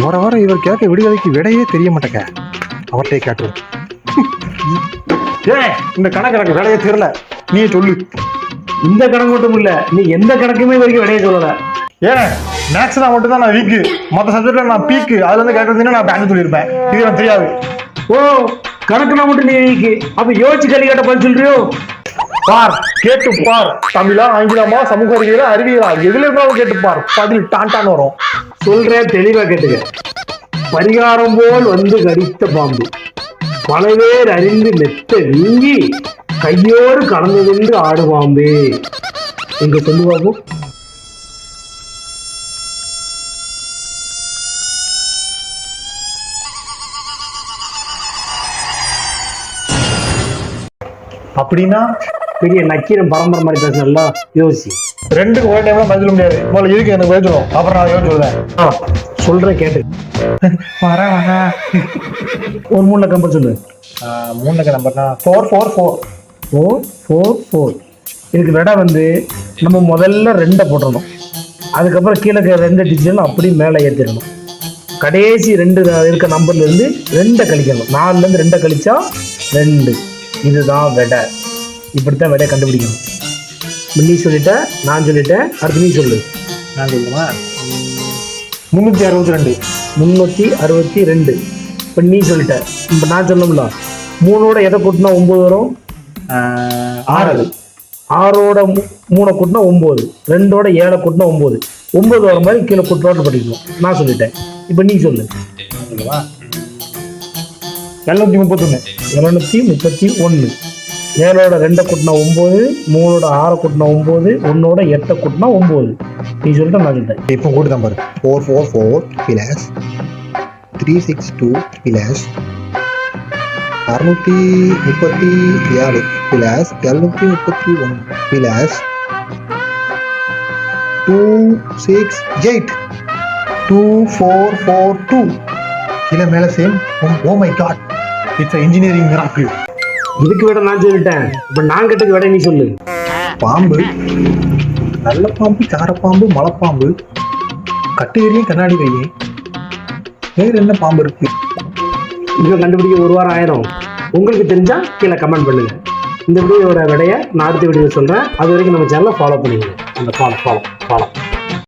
வர வர இவர் கேட்க விடுதலைக்கு விடையே தெரிய மாட்டேங்க. அவர்கிட்டே கேட்டுருவோம். ஏன் இந்த கணக்கு எனக்கு விடையே தெரியல, நீ சொல்லு. இந்த கணக்கு மட்டும் இல்ல, நீ எந்த கணக்குமே வரைக்கும் விடையே சொல்லல. ஏன் மேக்ஸ் தான் மட்டும் தான் நான் வீக்கு, மற்ற சப்ஜெக்ட்ல நான் பீக்கு. அதுல இருந்து கேட்கறதுன்னா நான் பேங்க் சொல்லியிருப்பேன். இது எனக்கு தெரியாது. ஓ, கணக்குனா மட்டும் நீ வீக்கு, அப்ப யோசிச்சு கேள்வி கேட்ட பதில் சொல்றியோ? பார், கேட்டு பார். தமிழா, ஆங்கிலமா, சமூக அறிவியலா, அறிவியலா, எதுல இருந்தாலும் கேட்டு பார். பதில் டான்டான் வரும். சொல்றேன், தெளிவா கேட்டுக்க. பரிகாரம் போல் வந்து கடித்த பாம்பு, பல பேர் அறிந்து மெத்த நீங்கி கையோடு கலந்ததென்று ஆடு பாம்பு. எங்க சொல்லு பாபு. அப்படின்னா பெரிய நக்கீரன் பரம்பரை மாதிரி பேசல, யோசி. ரெண்டுக்கு ஒரு டைம்ல பதில் சொல்ல முடியாது. முதல்ல இதுக்கு எனக்கு பதில் சொல்லும், அப்புறம் நான் யோசிச்சு சொல்றேன். சொல்றேன் கேட்டு. வரேன். ஒரு 3 நம்பர் சொல்லு. 3 நம்பர்னா 444. 444. இதுக்கு விட வந்து நம்ம முதல்ல 2 போட்டுடணும். அதுக்கப்புறம் கீழே 2 டிஜிட் அப்படி மேலே ஏற்றிடணும். கடைசி 2 இருக்க நம்பர்ல இருந்து 2 கழிக்கணும். 4ல இருந்து 2 கழிச்சா 2. இதுதான் விடை. இப்படித்தான் விடையை கண்டுபிடிக்கணும். நீ சொல்லிட்ட, நான் சொல்லிட்டேன், அடுத்து நீ சொல்லு. நான் சொல்லுமா? 362. 362. இப்போ நீ சொல்லிட்ட. இப்போ நான் சொல்லணும்ல, 3ஓட எதை கூட்டினா 9 வரும்? 6. 6ஓட 3 கூட்டினா 9. 2ஓட 7 கூட்டினா 9. 9 வர மாதிரி கீழே கூட்டோட்டு படிக்கணும். நான் சொல்லிட்டேன். இப்போ நீ சொல்லு. 731. 731. 7ஓட 2 கூட்டினா 9, 3ஓட 6 கூட்டினா 9, 1ஓட 8 கூட்டினா 9. நீ சொல்லிட்ட, நான் சொல்லிட்டேன். இப்போ கூட்டு தான் பாரு. 444 பிளஸ் 362 பிளஸ் 637 பிளஸ் 731 பிளஸ் 268 2442. கீழே மேலே same. Oh my god, it's engineering miracle. இதுக்கு விட நான் சொல்லிட்டேன். இப்போ நான் கேட்டதுக்கு விட நீ சொல்லு. பாம்பு, நல்ல பாம்பு, சாரப்பாம்பு, மலைப்பாம்பு, கட்டு எறியும், கண்ணாடி வையும். வேற என்ன பாம்பு இருக்கு? இதை கண்டுபிடிக்க 1 வாரம் ஆயிரும். உங்களுக்கு தெரிஞ்சா கீழே கமெண்ட் பண்ணுங்க. இந்த வீடியோட விடைய நான் அடுத்த வீடியோ சொல்றேன். அது வரைக்கும் நம்ம சேனலை ஃபாலோ பண்ணிடுங்க. அந்த ஃபாலோ